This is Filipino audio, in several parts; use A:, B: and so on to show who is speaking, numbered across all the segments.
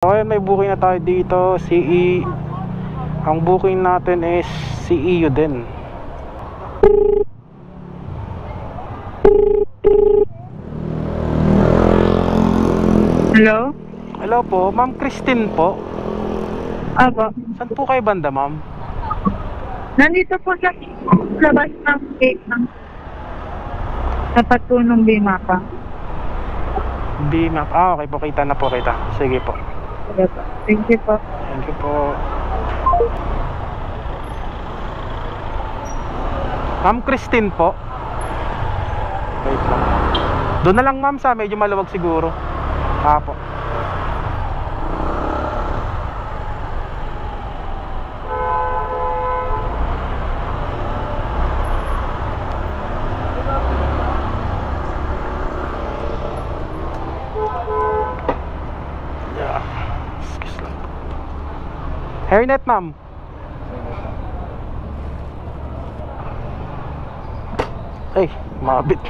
A: So ayun, may booking na tayo dito, CE. Ang booking natin is CEU din.
B: Hello?
A: Hello po, Ma'am Christine po.
B: Apo.
A: Saan po kayo banda, ma'am?
B: Nandito po sa labas ng gate ng tapat po ng Bimapa.
A: B-map. Okay po, kita na po kita. Sige po.
B: Sige po. Thank you po.
A: Thank you po. Ma'am Christine po. Wait lang. Doon na lang ma'am, sa medyo maluwag siguro. Po. Yeah. Excuse lang. Hairnet ma'am. Ay, mabit.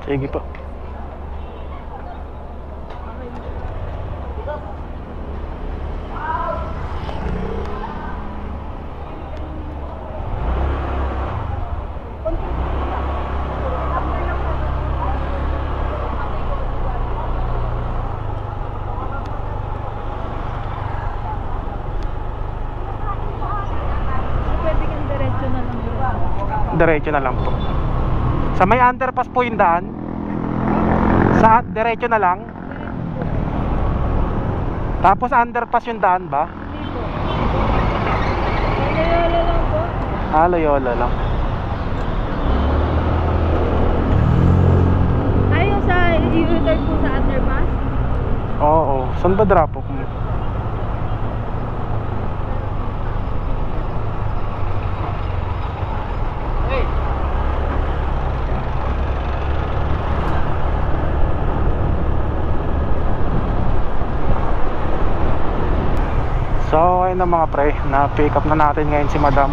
A: Sige po. Diretso na lang po. Sa may underpass po yung daan. Sa diretso na lang. Tapos underpass yung daan ba?
B: Loyola lang po.
A: Loyola lang.
B: Ayaw sa i-return po sa underpass?
A: Oo. Saan ba drop off mo? So ayun na mga pre, na-pick up na natin ngayon si madam.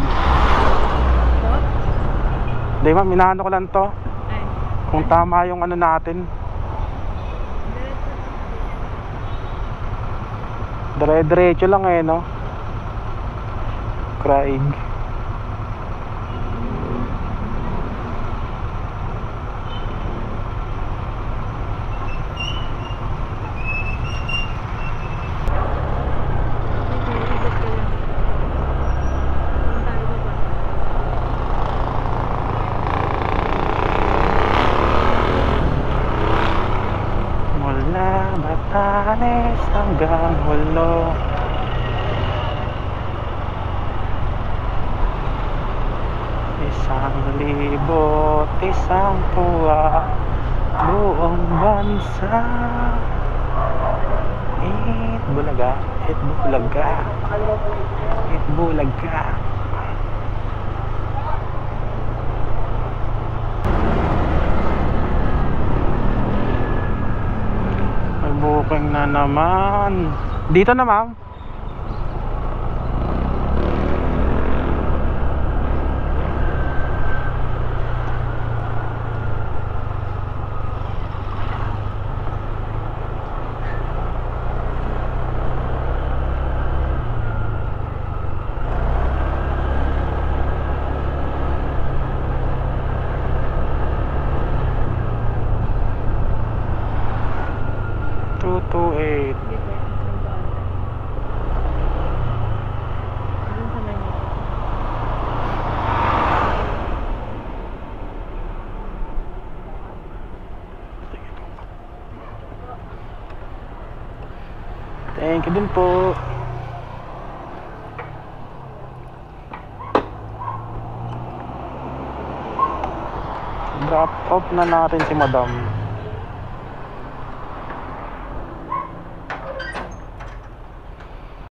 A: Hindi ma'am, inaano ko lang to kung tama yung ano natin. Dire-diretso lang eh, no? Craig. Batanes hanggang Hulo. Isang libo, isang tuwa, buong bansa. Itbulaga, Itbulaga, Itbulaga. Booking na naman. Dito na ma'am. Thank you din po. Drop off na natin si madam.